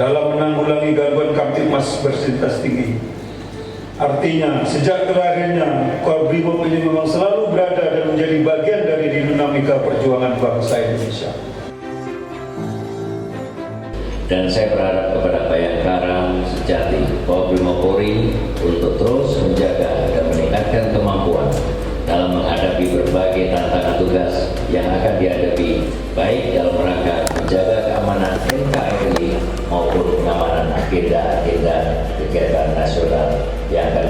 dalam menanggulangi gangguan Kamtipmas bersenjata tinggi. Artinya, sejak terakhirnya, Kobrimob ini memang selalu berada dan menjadi bagian dari dinamika perjuangan bangsa Indonesia. Dan saya berharap kepada Bayangkara sejati Kobrimob Polri untuk terus menjaga dan meningkatkan kemampuan dalam menghadapi berbagai tantangan tugas yang akan dihadapi, baik dalam rangka menjaga keamanan NKRI maupun pengamanan agenda-agenda kegiatan nasional yang akan